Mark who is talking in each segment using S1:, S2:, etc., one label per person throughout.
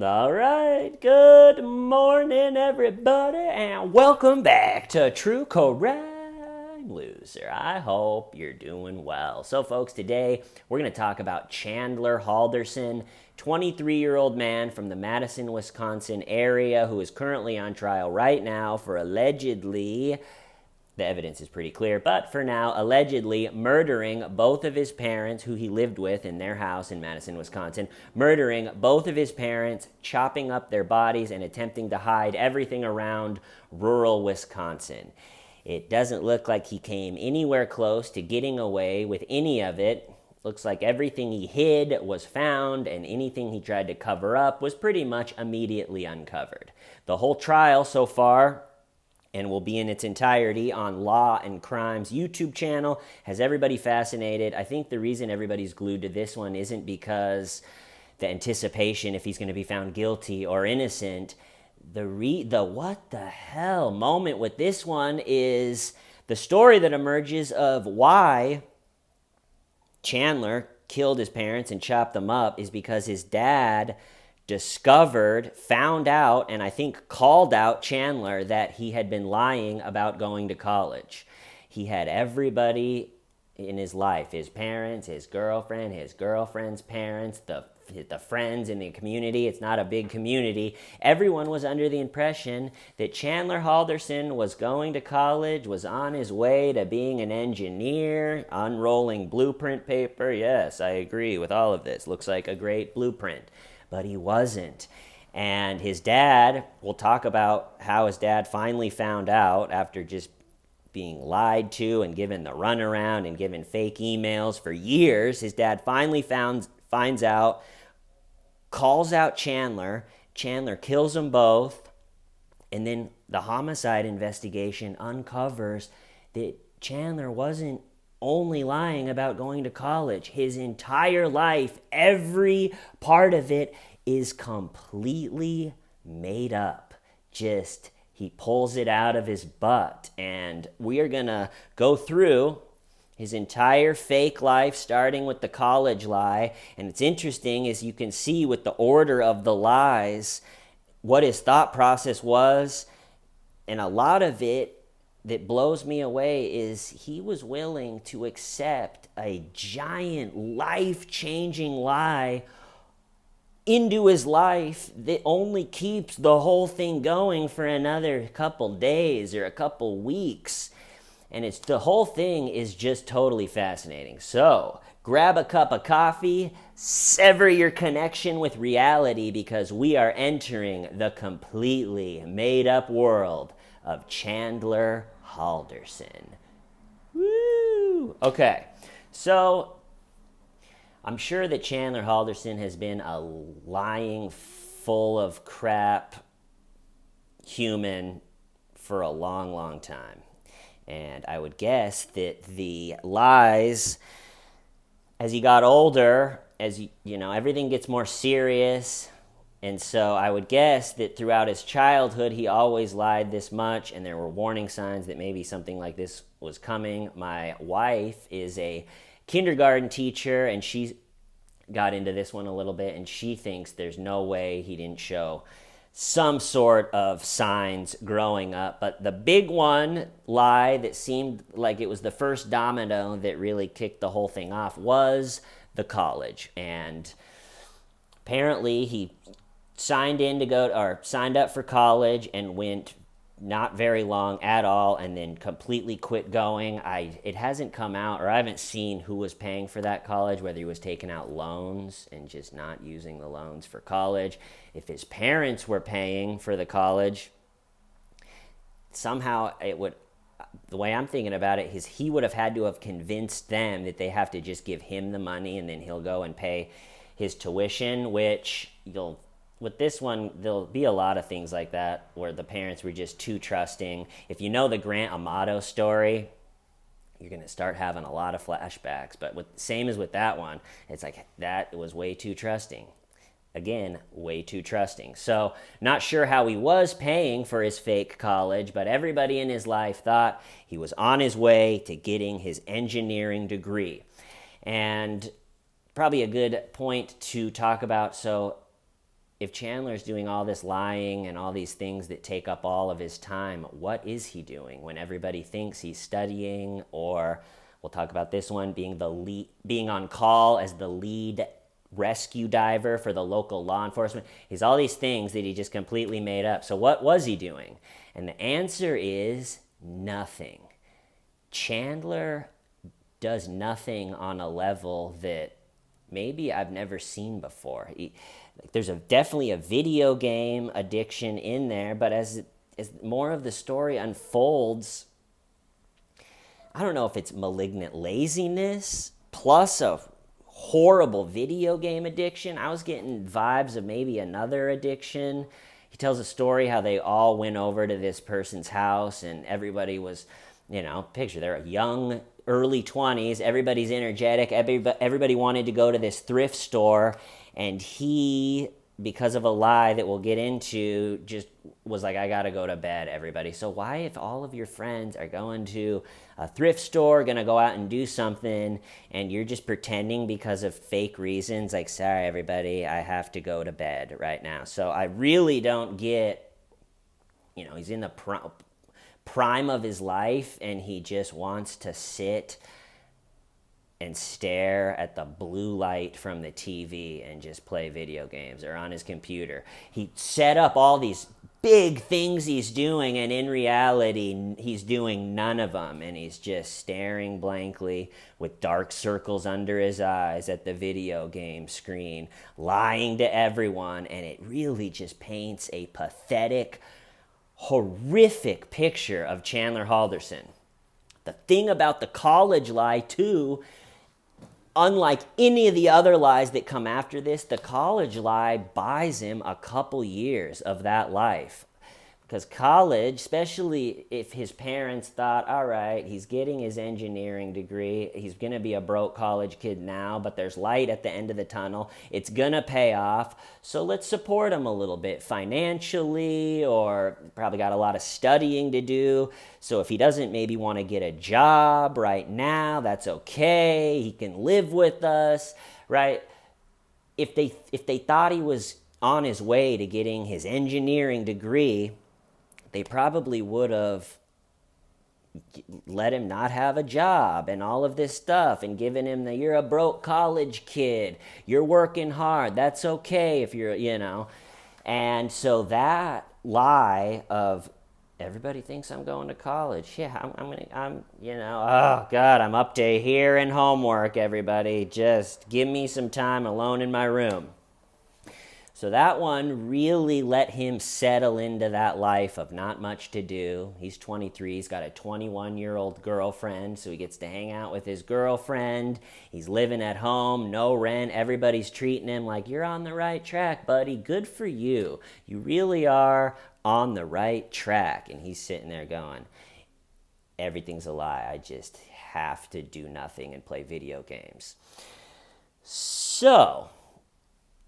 S1: All right, good morning, everybody, and welcome back to True Crime Loser. I hope you're doing well. So, folks, today we're going to talk about Chandler Halderson, 23-year-old man from the Madison, Wisconsin area who is currently on trial right now for allegedly, the evidence is pretty clear, but for now, allegedly murdering both of his parents, who he lived with in their house in Madison, Wisconsin, murdering both of his parents, chopping up their bodies, and attempting to hide everything around rural Wisconsin. It doesn't look like he came anywhere close to getting away with any of it. Looks like everything he hid was found, and anything he tried to cover up was pretty much immediately uncovered. The whole trial so far, and will be in its entirety on Law and Crime's YouTube channel, has everybody fascinated. I think the reason everybody's glued to this one isn't because the anticipation if he's going to be found guilty or innocent. The what the hell moment with this one is the story that emerges of why Chandler killed his parents and chopped them up is because his dad found out, and I think called out Chandler that he had been lying about going to college. He had everybody in his life, his parents, his girlfriend, his girlfriend's parents, the friends in the community. It's not a big community. Everyone was under the impression that Chandler Halderson was going to college, was on his way to being an engineer, unrolling blueprint paper. Yes, I agree with all of this. Looks like a great blueprint. But he wasn't. And his dad, we'll talk about how his dad finally found out after just being lied to and given the runaround and given fake emails for years. His dad finally finds out, calls out Chandler. Chandler kills them both. And then the homicide investigation uncovers that Chandler wasn't only lying about going to college. His entire life, every part of it is completely made up. Just, he pulls it out of his butt. And we are going to go through his entire fake life, starting with the college lie. And it's interesting, as you can see with the order of the lies, what his thought process was. And a lot of it that blows me away is he was willing to accept a giant life-changing lie into his life that only keeps the whole thing going for another couple days or a couple weeks. And the whole thing is just totally fascinating. So grab a cup of coffee, sever your connection with reality, because we are entering the completely made-up world of Chandler Halderson. Woo! Okay, so I'm sure that Chandler Halderson has been a lying, full of crap human for a long, long time. And I would guess that the lies, as he got older, everything gets more serious. And so I would guess that throughout his childhood, he always lied this much, and there were warning signs that maybe something like this was coming. My wife is a kindergarten teacher, and she got into this one a little bit, and she thinks there's no way he didn't show some sort of signs growing up. But the big one lie that seemed like it was the first domino that really kicked the whole thing off was the college. And apparently he signed up for college and went not very long at all, and then completely quit going. It hasn't come out, or I haven't seen who was paying for that college, whether he was taking out loans and just not using the loans for college. If his parents were paying for the college, somehow the way I'm thinking about it is he would have had to have convinced them that they have to just give him the money, and then he'll go and pay his tuition, which with this one, there'll be a lot of things like that where the parents were just too trusting. If you know the Grant Amato story, you're going to start having a lot of flashbacks. But same as with that one, it's like that was way too trusting. Again, way too trusting. So not sure how he was paying for his fake college, but everybody in his life thought he was on his way to getting his engineering degree. And probably a good point to talk about. So if Chandler's doing all this lying and all these things that take up all of his time, what is he doing when everybody thinks he's studying? Or we'll talk about this one, being on call as the lead rescue diver for the local law enforcement. He's all these things that he just completely made up. So what was he doing? And the answer is nothing. Chandler does nothing on a level that maybe I've never seen before. There's definitely a video game addiction in there, but as more of the story unfolds, I don't know if it's malignant laziness plus a horrible video game addiction. I was getting vibes of maybe another addiction. He tells a story how they all went over to this person's house and everybody was, picture they're young, early 20s, everybody's energetic, everybody wanted to go to this thrift store, and he, because of a lie that we'll get into, just was like, I gotta go to bed, everybody. So why, if all of your friends are going to a thrift store, gonna go out and do something, and you're just pretending because of fake reasons, like, sorry everybody, I have to go to bed right now. So I really don't get, he's in the prime of his life, and he just wants to sit and stare at the blue light from the TV and just play video games or on his computer. He set up all these big things he's doing, and in reality, he's doing none of them, and he's just staring blankly with dark circles under his eyes at the video game screen, lying to everyone, and it really just paints a pathetic, horrific picture of Chandler Halderson. The thing about the college lie, too, unlike any of the other lies that come after this, the college lie buys him a couple years of that life. Because college, especially if his parents thought, all right, he's getting his engineering degree, he's going to be a broke college kid now, but there's light at the end of the tunnel, it's going to pay off, so let's support him a little bit financially, or probably got a lot of studying to do, so if he doesn't maybe want to get a job right now, that's okay, he can live with us, right? If they thought he was on his way to getting his engineering degree, they probably would have let him not have a job and all of this stuff and given him you're a broke college kid, you're working hard, that's okay if you're, And so that lie of everybody thinks I'm going to college. Yeah, oh God, I'm up to here in homework, everybody. Just give me some time alone in my room. So that one really let him settle into that life of not much to do. He's 23. He's got a 21-year-old girlfriend, so he gets to hang out with his girlfriend. He's living at home, no rent. Everybody's treating him like, you're on the right track, buddy. Good for you. You really are on the right track. And he's sitting there going, everything's a lie. I just have to do nothing and play video games. So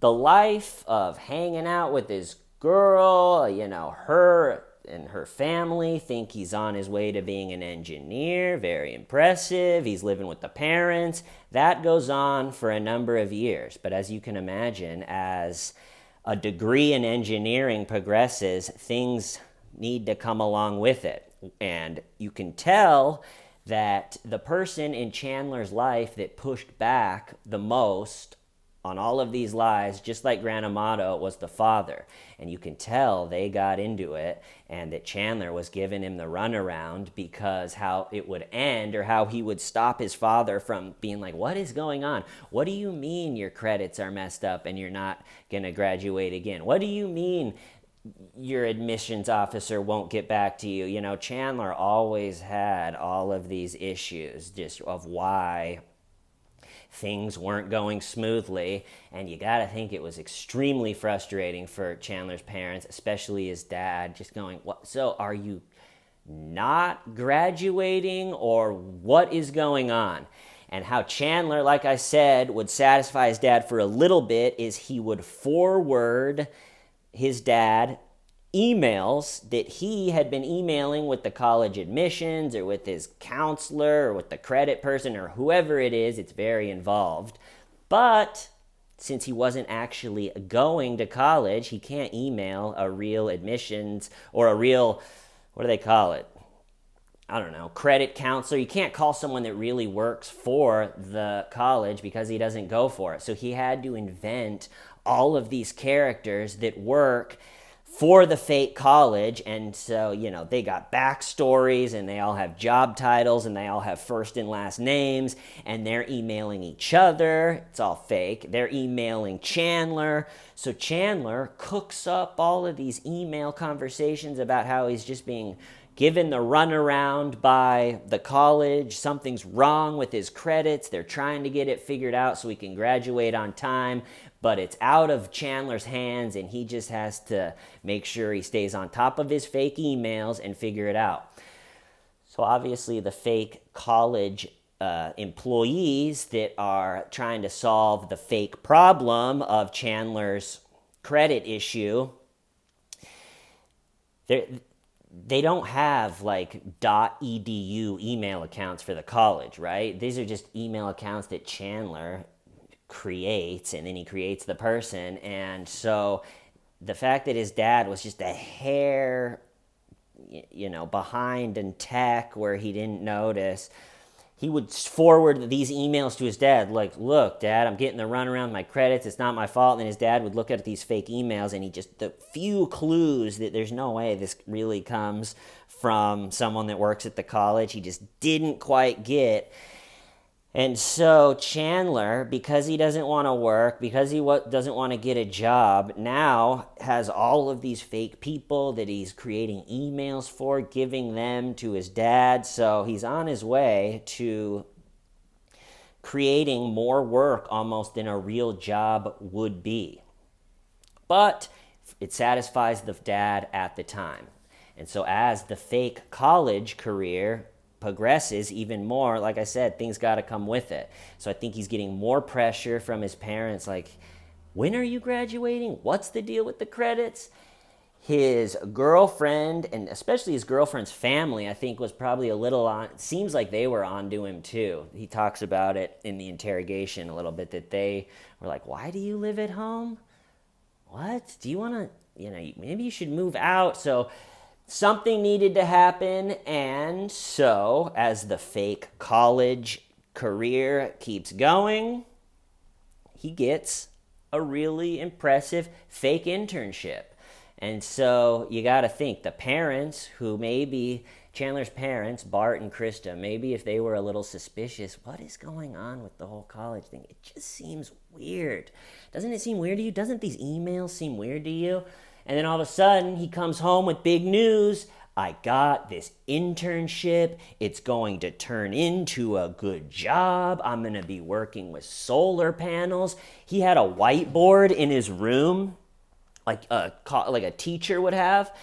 S1: the life of hanging out with his girl, her and her family think he's on his way to being an engineer, very impressive. He's living with the parents. That goes on for a number of years. But as you can imagine, as a degree in engineering progresses, things need to come along with it. And you can tell that the person in Chandler's life that pushed back the most on all of these lies, just like Gran Amato, was the father. And you can tell they got into it, and that Chandler was giving him the runaround because how it would end, or how he would stop his father from being like, what is going on? What do you mean your credits are messed up and you're not going to graduate again? What do you mean your admissions officer won't get back to you? Chandler always had all of these issues just of why things weren't going smoothly, and you gotta think it was extremely frustrating for Chandler's parents, especially his dad, just going, what? So are you not graduating, or what is going on? And how Chandler, like I said, would satisfy his dad for a little bit is he would forward his dad emails that he had been emailing with the college admissions or with his counselor or with the credit person or whoever it is. It's very involved. But since he wasn't actually going to college, he can't email a real admissions or a real, what do they call it? I don't know, credit counselor. You can't call someone that really works for the college because he doesn't go for it. So he had to invent all of these characters that work for the fake college. And so, they got backstories and they all have job titles and they all have first and last names and they're emailing each other. It's all fake. They're emailing Chandler. So Chandler cooks up all of these email conversations about how he's just being given the runaround by the college. Something's wrong with his credits. They're trying to get it figured out so he can graduate on time, but it's out of Chandler's hands and he just has to make sure he stays on top of his fake emails and figure it out. So obviously the fake college employees that are trying to solve the fake problem of Chandler's credit issue, they don't have like .edu email accounts for the college, right? These are just email accounts that Chandler creates, and then he creates the person. And so the fact that his dad was just a hair, behind in tech where he didn't notice, he would forward these emails to his dad, like, look, Dad, I'm getting the runaround my credits. It's not my fault. And then his dad would look at these fake emails and the few clues that there's no way this really comes from someone that works at the college, he just didn't quite get. And so Chandler, because he doesn't want to work, because he doesn't want to get a job, now has all of these fake people that he's creating emails for, giving them to his dad. So he's on his way to creating more work almost than a real job would be. But it satisfies the dad at the time. And so as the fake college career progresses even more, like I said, things got to come with it. So I think he's getting more pressure from his parents, like, when are you graduating? What's the deal with the credits? His girlfriend, and especially his girlfriend's family, I think was probably a little on, it seems like they were onto him too. He talks about it in the interrogation a little bit, that they were like, why do you live at home? What? Do you want to, maybe you should move out. So something needed to happen, and so as the fake college career keeps going, he gets a really impressive fake internship. And so you got to think, the parents, who maybe Chandler's parents, Bart and Krista, maybe if they were a little suspicious, what is going on with the whole college thing? It just seems weird. Doesn't it seem weird to you? Doesn't these emails seem weird to you? And then all of a sudden, he comes home with big news. I got this internship. It's going to turn into a good job. I'm going to be working with solar panels. He had a whiteboard in his room, like a teacher would have.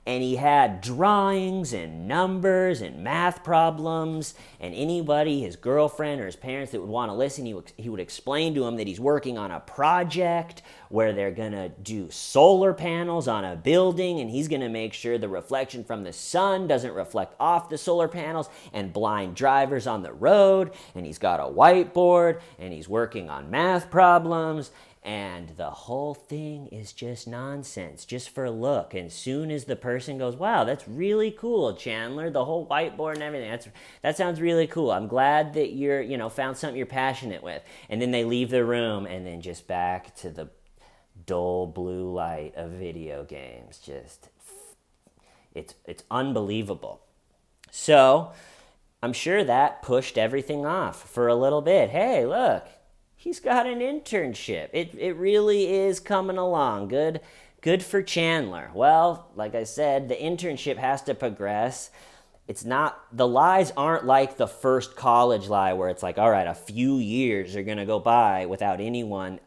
S1: And he had drawings and numbers and math problems, and anybody, his girlfriend or his parents that would want to listen, he would explain to them that he's working on a project where they're going to do solar panels on a building, and he's going to make sure the reflection from the sun doesn't reflect off the solar panels and blind drivers on the road. And he's got a whiteboard, and he's working on math problems. And the whole thing is just nonsense, just for a look. And soon as the person goes, wow, that's really cool, Chandler, the whole whiteboard and everything, that sounds really cool. I'm glad that you're, found something you're passionate with. And then they leave the room, and then just back to the dull blue light of video games. Just, it's unbelievable. So I'm sure that pushed everything off for a little bit. Hey, look. He's got an internship. It really is coming along. Good for Chandler. Well, like I said, the internship has to progress. It's not, the lies aren't like the first college lie where it's like, all right, a few years are going to go by without anyone.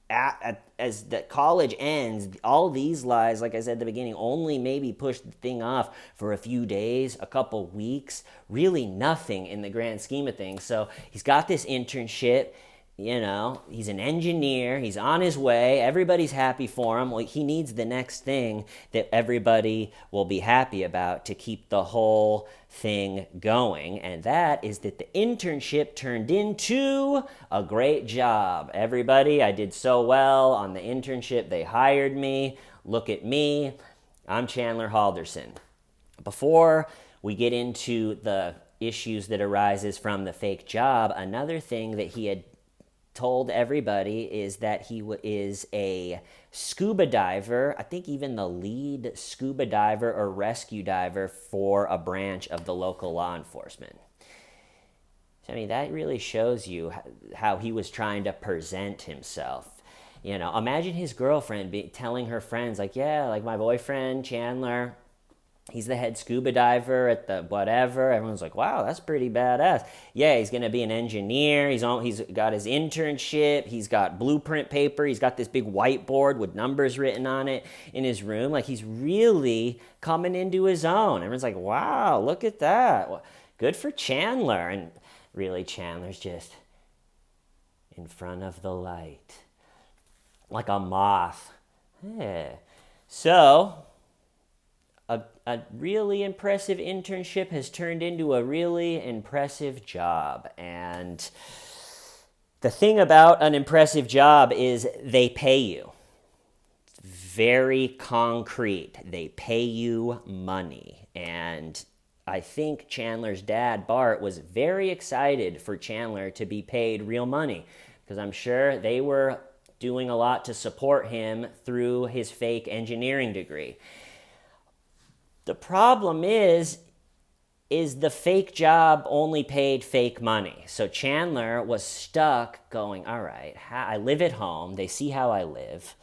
S1: As the college ends, all these lies, like I said at the beginning, only maybe push the thing off for a few days, a couple weeks, really nothing in the grand scheme of things. So he's got this internship. he's an engineer. He's on his way. Everybody's happy for him. Well, he needs the next thing that everybody will be happy about to keep the whole thing going. And that is that the internship turned into a great job. Everybody, I did so well on the internship. They hired me. Look at me. I'm Chandler Halderson. Before we get into the issues that arises from the fake job, another thing that he had told everybody is that he is a scuba diver. I think even the lead scuba diver or rescue diver for a branch of the local law enforcement. So, I mean, that really shows you how he was trying to present himself. Imagine his girlfriend telling her friends, like, yeah, like my boyfriend, Chandler, he's the head scuba diver at the whatever. Everyone's like, wow, that's pretty badass. Yeah, he's going to be an engineer. He's got his internship. He's got blueprint paper. He's got this big whiteboard with numbers written on it in his room. Like, he's really coming into his own. Everyone's like, wow, look at that. Well, good for Chandler. And really, Chandler's just in front of the light, like a moth. Yeah. So a really impressive internship has turned into a really impressive job. And the thing about an impressive job is they pay you. It's very concrete. They pay you money. And I think Chandler's dad, Bart, was very excited for Chandler to be paid real money, because I'm sure they were doing a lot to support him through his fake engineering degree. The problem is the fake job only paid fake money. So Chandler was stuck going, all right, I live at home. They see how I live.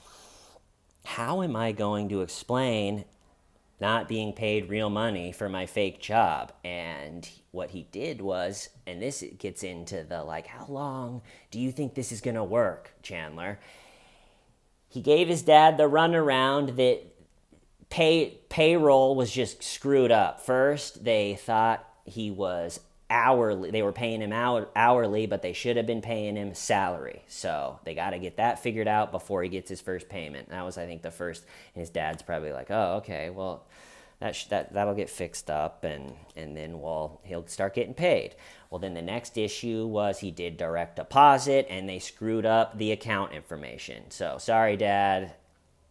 S1: How am I going to explain not being paid real money for my fake job? And what he did was, and this gets into the, like, how long do you think this is going to work, Chandler? He gave his dad the runaround that payroll was just screwed up. First, they thought he was hourly. They were paying him hourly, but they should have been paying him salary. So they got to get that figured out before he gets his first payment. That was, I think, the first. And his dad's probably like, oh, okay, well, that'll get fixed up, and then he'll start getting paid. Well, then the next issue was he did direct deposit, and they screwed up the account information. So, sorry, Dad.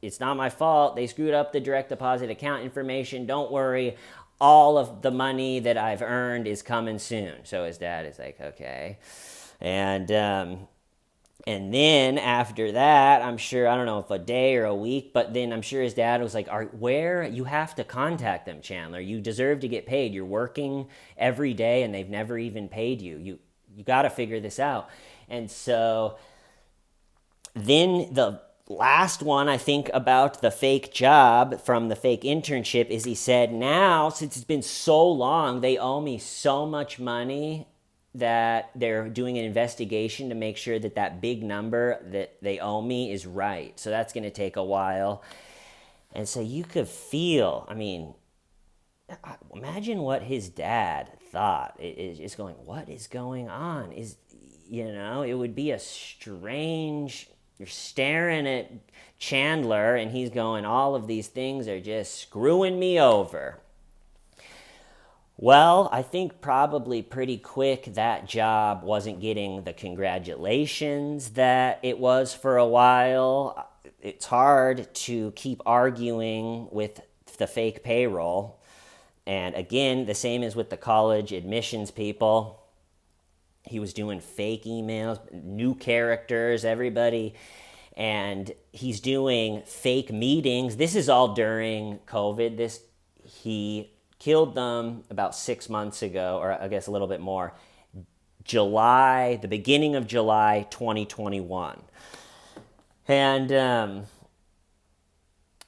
S1: It's not my fault. They screwed up the direct deposit account information. Don't worry. All of the money that I've earned is coming soon. So his dad is like, okay. And then after that, I'm sure, I don't know if a day or a week, but then I'm sure his dad was like, you have to contact them, Chandler. You deserve to get paid. You're working every day and they've never even paid you. You got to figure this out. And so then the last one I think about the fake job from the fake internship is he said, now, since it's been so long, they owe me so much money that they're doing an investigation to make sure that big number that they owe me is right. So that's going to take a while. And so you could feel, I mean, imagine what his dad thought. It's going, what is going on? It would be a strange... You're staring at Chandler, and he's going, all of these things are just screwing me over. Well, I think probably pretty quick that job wasn't getting the congratulations that it was for a while. It's hard to keep arguing with the fake payroll. And again, the same as with the college admissions people. He was doing fake emails, new characters, everybody. And he's doing fake meetings. This is all during COVID. He killed them about 6 months ago, or I guess a little bit more. The beginning of July 2021. And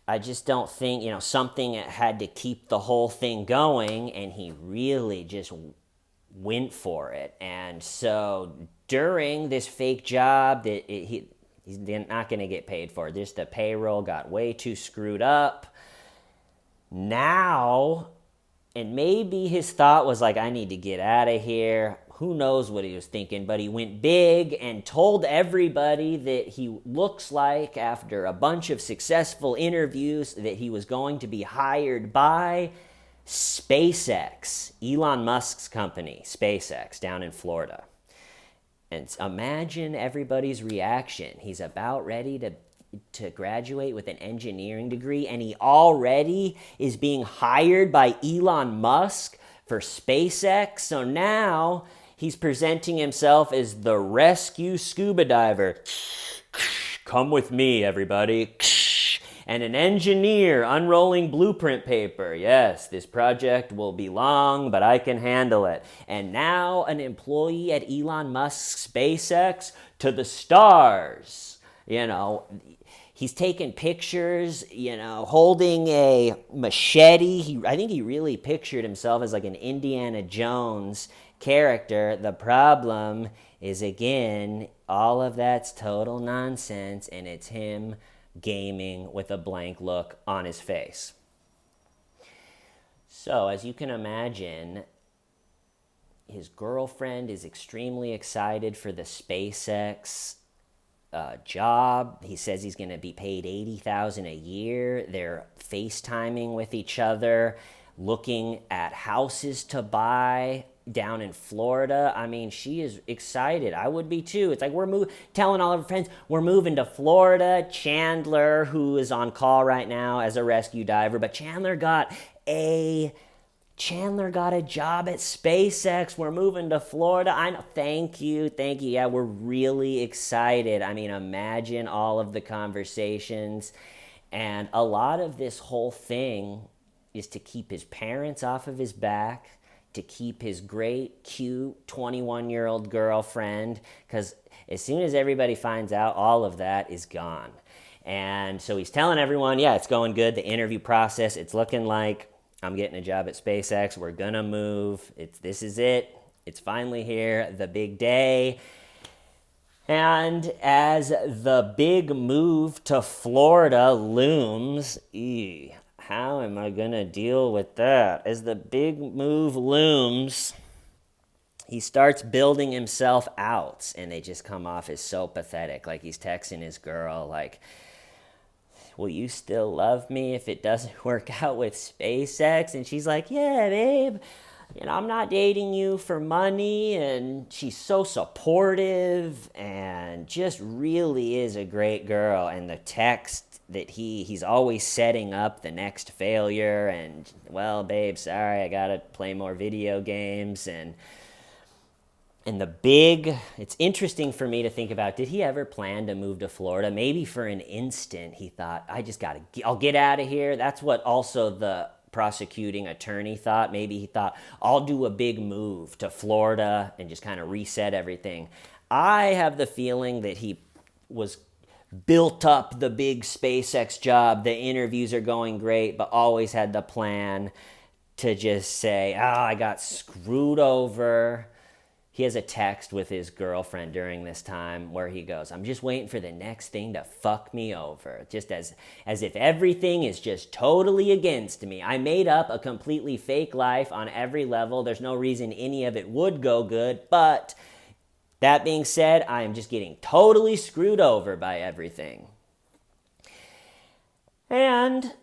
S1: I just don't think, something had to keep the whole thing going, and he really just went for it. And so during this fake job that he's not going to get paid for, just the payroll got way too screwed up. Now, and maybe his thought was like, I need to get out of here. who knows what he was thinking, but he went big and told everybody that he looks like, after a bunch of successful interviews, that he was going to be hired by SpaceX, Elon Musk's company, SpaceX, down in Florida. And imagine everybody's reaction. He's about ready to graduate with an engineering degree, and he already is being hired by Elon Musk for SpaceX. So now he's presenting himself as the rescue scuba diver. Come with me, everybody. And an engineer unrolling blueprint paper. Yes, this project will be long, but I can handle it. And now an employee at Elon Musk's SpaceX to the stars. He's taking pictures, holding a machete. I think he really pictured himself as like an Indiana Jones character. The problem is, again, all of that's total nonsense, and it's him gaming with a blank look on his face. So, as you can imagine, his girlfriend is extremely excited for the SpaceX job. He says he's going to be paid $80,000 a year. They're FaceTiming with each other, looking at houses to buy down in Florida. I mean, she is excited. I would be too. It's like we're telling all of our friends we're moving to Florida. Chandler, who is on call right now as a rescue diver, but Chandler got a job at SpaceX. We're moving to Florida. I know. Thank you. Yeah, we're really excited. I mean, imagine all of the conversations. And a lot of this whole thing is to keep his parents off of his back, to keep his great, cute 21-year-old girlfriend, because as soon as everybody finds out, all of that is gone. And so he's telling everyone, yeah, it's going good. The interview process, it's looking like I'm getting a job at SpaceX. We're going to move. This is it. It's finally here, the big day. And as the big move to Florida looms, how am I going to deal with that? As the big move looms, he starts building himself out, and they just come off as so pathetic. Like he's texting his girl, like, will you still love me if it doesn't work out with SpaceX? And she's like, yeah, babe, I'm not dating you for money. And she's so supportive and just really is a great girl. And the text that he's always setting up the next failure, and, well, babe, sorry, I gotta play more video games. And it's interesting for me to think about, did he ever plan to move to Florida? Maybe for an instant he thought, I'll get out of here. That's what also the prosecuting attorney thought. Maybe he thought, I'll do a big move to Florida and just kind of reset everything. I have the feeling that he was built up the big SpaceX job. The interviews are going great, but always had the plan to just say, I got screwed over. He has a text with his girlfriend during this time where he goes, I'm just waiting for the next thing to fuck me over. Just as if everything is just totally against me. I made up a completely fake life on every level. There's no reason any of it would go good, but that being said, I am just getting totally screwed over by everything. And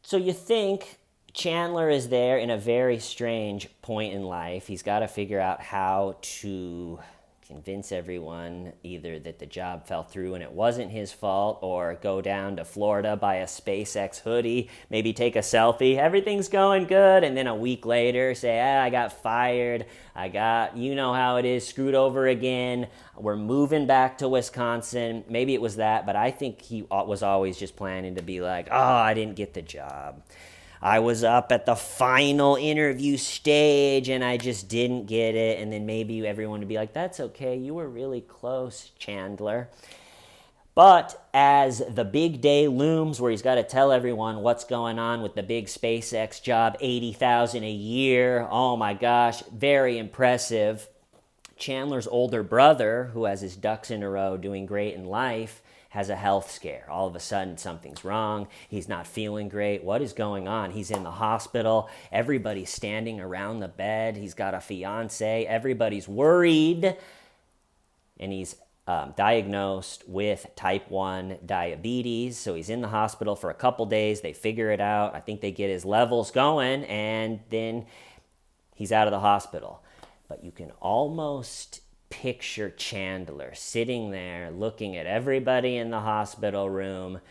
S1: so you think Chandler is there in a very strange point in life. He's got to figure out how to convince everyone either that the job fell through and it wasn't his fault, or go down to Florida, buy a SpaceX hoodie, maybe take a selfie. Everything's going good. And then a week later say, I got fired. You know how it is, screwed over again. We're moving back to Wisconsin. Maybe it was that, but I think he was always just planning to be like, I didn't get the job. I was up at the final interview stage and I just didn't get it. And then maybe everyone would be like, that's okay, you were really close, Chandler. But as the big day looms where he's got to tell everyone what's going on with the big SpaceX job, $80,000 a year, oh my gosh, very impressive. Chandler's older brother, who has his ducks in a row doing great in life, has a health scare. All of a sudden, something's wrong. He's not feeling great. What is going on? He's in the hospital. Everybody's standing around the bed. He's got a fiance. Everybody's worried. And he's diagnosed with type 1 diabetes. So he's in the hospital for a couple days. They figure it out. I think they get his levels going, and then he's out of the hospital. But you can almost picture Chandler sitting there looking at everybody in the hospital room,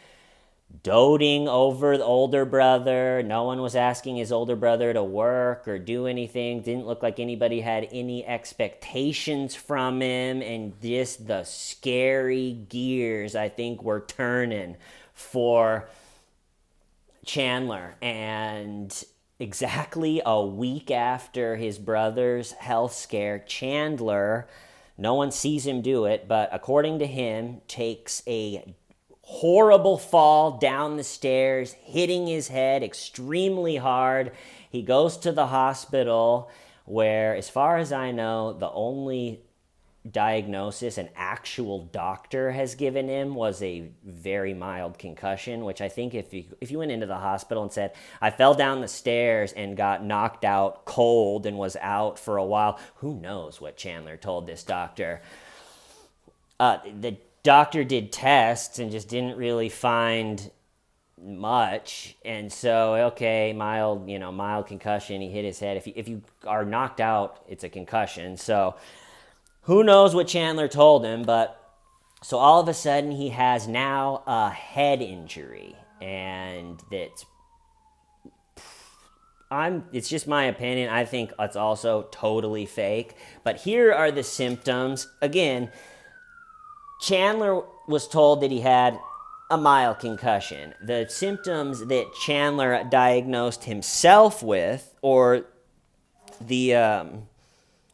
S1: doting over the older brother. No one was asking his older brother to work or do anything. Didn't look like anybody had any expectations from him. And just the scary gears, I think, were turning for Chandler. And exactly a week after his brother's health scare, Chandler, no one sees him do it, but according to him, takes a horrible fall down the stairs, hitting his head extremely hard. He goes to the hospital where, as far as I know, the only diagnosis an actual doctor has given him was a very mild concussion, which I think if you went into the hospital and said, I fell down the stairs and got knocked out cold and was out for a while, who knows what Chandler told this doctor. The doctor did tests and just didn't really find much, and so okay, mild concussion. He hit his head. If you are knocked out, it's a concussion. So who knows what Chandler told him, but so all of a sudden he has now a head injury, and it's just my opinion. I think it's also totally fake. But here are the symptoms. Again, Chandler was told that he had a mild concussion. The symptoms that Chandler diagnosed himself with, or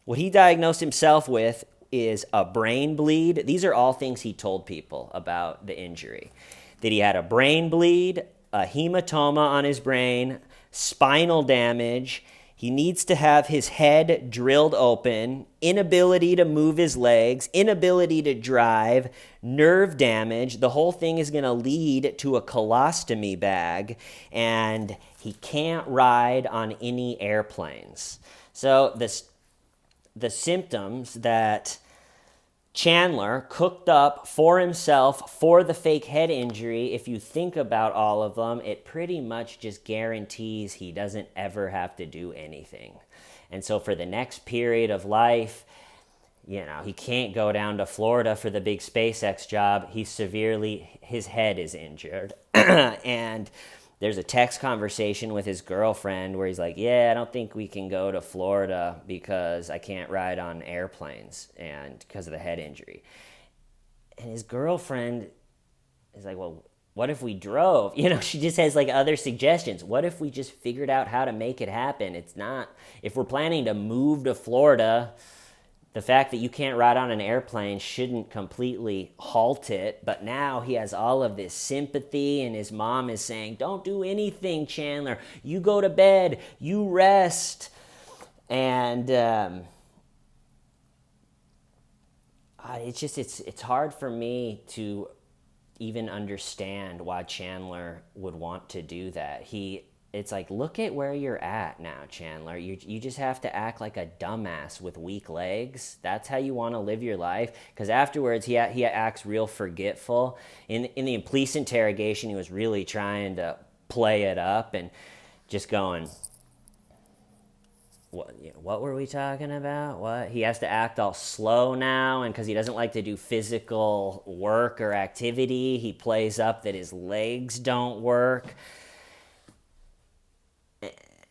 S1: what he diagnosed himself with, is a brain bleed. These are all things he told people about the injury. That he had a brain bleed, a hematoma on his brain, spinal damage. He needs to have his head drilled open, inability to move his legs, inability to drive, nerve damage. The whole thing is going to lead to a colostomy bag, and he can't ride on any airplanes. So the symptoms that Chandler cooked up for himself for the fake head injury, if you think about all of them, it pretty much just guarantees he doesn't ever have to do anything. And so for the next period of life, he can't go down to Florida for the big SpaceX job. His head is injured. And there's a text conversation with his girlfriend where he's like, I don't think we can go to Florida because I can't ride on airplanes and because of the head injury. And his girlfriend is like, well, what if we drove? She just has like other suggestions. What if we just figured out how to make it happen? If we're planning to move to Florida, the fact that you can't ride on an airplane shouldn't completely halt it. But now he has all of this sympathy, and his mom is saying, don't do anything, Chandler. You go to bed. You rest. And it's hard for me to even understand why Chandler would want to do that. It's like, look at where you're at now, Chandler. You just have to act like a dumbass with weak legs. That's how you want to live your life? Because afterwards, he acts real forgetful. In the police interrogation, he was really trying to play it up and just going, what were we talking about? What? He has to act all slow now, and because he doesn't like to do physical work or activity, he plays up that his legs don't work.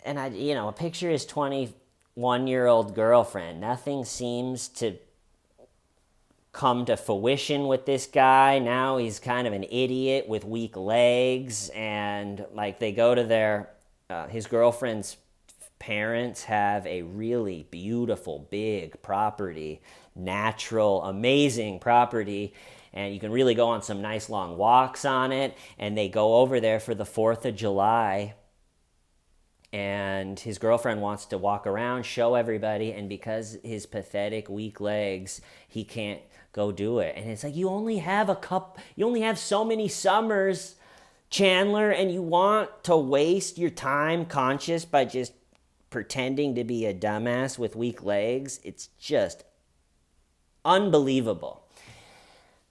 S1: And I picture his 21-year-old girlfriend. Nothing seems to come to fruition with this guy. Now he's kind of an idiot with weak legs, and like they go to his girlfriend's parents have a really beautiful, big property, natural, amazing property, and you can really go on some nice long walks on it, and they go over there for the 4th of July. And his girlfriend wants to walk around, show everybody, and because his pathetic, weak legs, he can't go do it. And it's like, you only have so many summers, Chandler, and you want to waste your time conscious by just pretending to be a dumbass with weak legs. It's just unbelievable.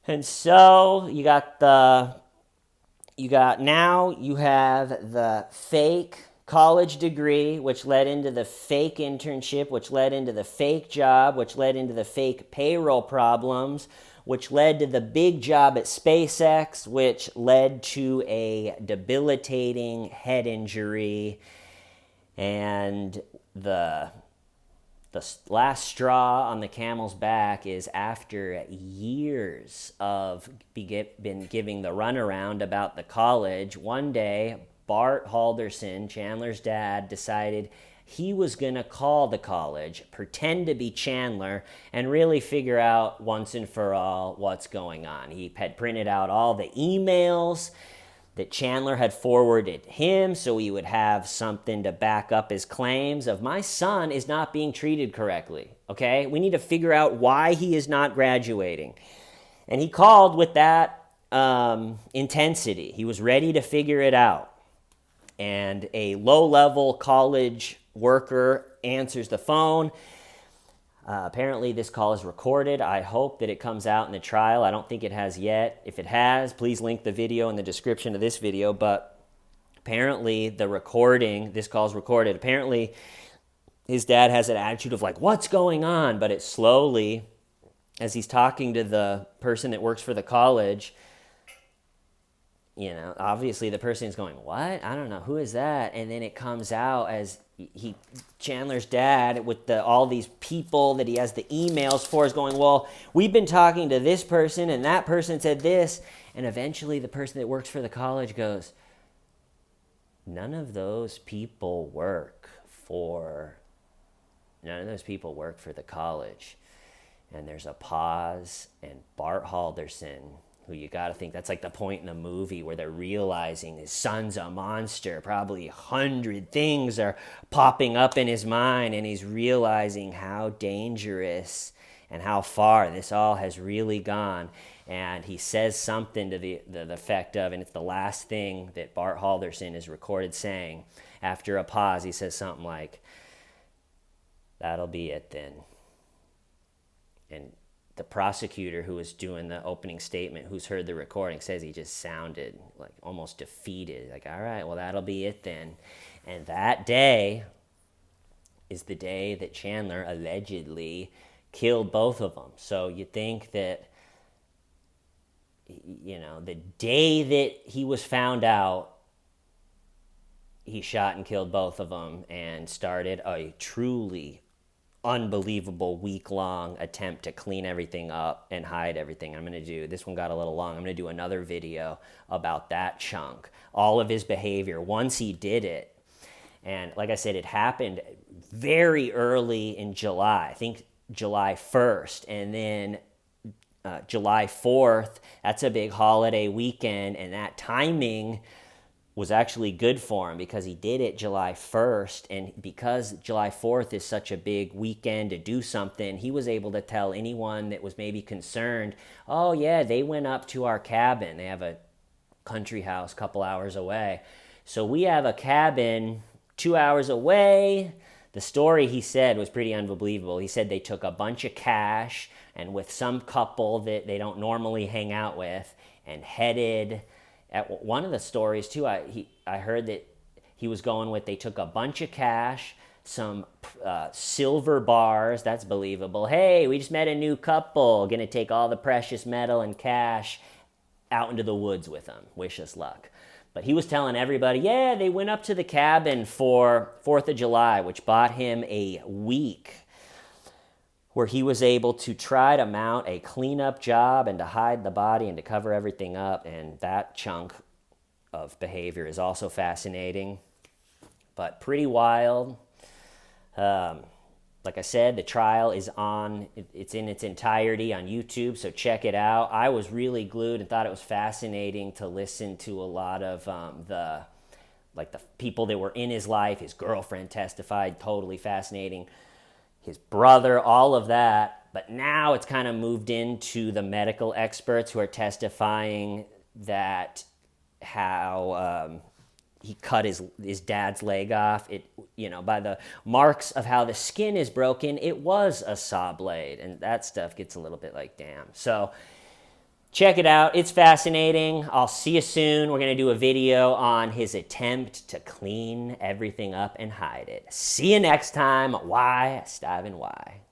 S1: And so you have the fake college degree, which led into the fake internship, which led into the fake job, which led into the fake payroll problems, which led to the big job at SpaceX, which led to a debilitating head injury. And the last straw on the camel's back is, after years of been giving the runaround about the college, one day Bart Halderson, Chandler's dad, decided he was going to call the college, pretend to be Chandler, and really figure out once and for all what's going on. He had printed out all the emails that Chandler had forwarded him so he would have something to back up his claims of, my son is not being treated correctly, okay? We need to figure out why he is not graduating. And he called with that intensity. He was ready to figure it out. And a low-level college worker answers the phone. Apparently this call is recorded. I hope that it comes out in the trial. I don't think it has yet. If it has, please link the video in the description of this video. But apparently this call is recorded. Apparently his dad has an attitude of like, what's going on? But it slowly, as he's talking to the person that works for the college, obviously the person is going, what? I don't know. Who is that? And then it comes out as Chandler's dad, with all these people that he has the emails for, is going, well, we've been talking to this person and that person said this. And eventually the person that works for the college goes, none of those people work for the college. And there's a pause, and Bart Halderson, who you got to think, that's like the point in the movie where they're realizing his son's a monster. Probably 100 things are popping up in his mind, and he's realizing how dangerous and how far this all has really gone. And he says something to the effect of, and it's the last thing that Bart Halderson is recorded saying. After a pause, he says something like, that'll be it then. And the prosecutor who was doing the opening statement, who's heard the recording, says he just sounded like almost defeated. Like, all right, well, that'll be it then. And that day is the day that Chandler allegedly killed both of them. So you think that, the day that he was found out, he shot and killed both of them and started a truly unbelievable week-long attempt to clean everything up and hide everything. This one got a little long. I'm going to do another video about that chunk, all of his behavior once he did it. And like I said, it happened very early in July, I think July 1st, and then July 4th, that's a big holiday weekend, and that timing was actually good for him because he did it July 1st, and because July 4th is such a big weekend to do something, he was able to tell anyone that was maybe concerned, oh yeah, they went up to our cabin. They have a country house a couple hours away. So we have a cabin 2 hours away. The story he said was pretty unbelievable. He said they took a bunch of cash and with some couple that they don't normally hang out with and headed. At one of the stories, too, I heard that he was going with, they took a bunch of cash, some silver bars, that's believable. Hey, we just met a new couple, going to take all the precious metal and cash out into the woods with them. Wish us luck. But he was telling everybody, yeah, they went up to the cabin for 4th of July, which bought him a week where he was able to try to mount a cleanup job and to hide the body and to cover everything up. And that chunk of behavior is also fascinating, but pretty wild. Like I said, the trial is it's in its entirety on YouTube, so check it out. I was really glued and thought it was fascinating to listen to a lot of the people that were in his life. His girlfriend testified, totally fascinating. His brother, all of that. But now it's kind of moved into the medical experts who are testifying that how he cut his dad's leg off. It, by the marks of how the skin is broken, it was a saw blade, and that stuff gets a little bit like, damn. So check it out. It's fascinating. I'll see you soon. We're going to do a video on his attempt to clean everything up and hide it. See you next time. Why? Stive and why.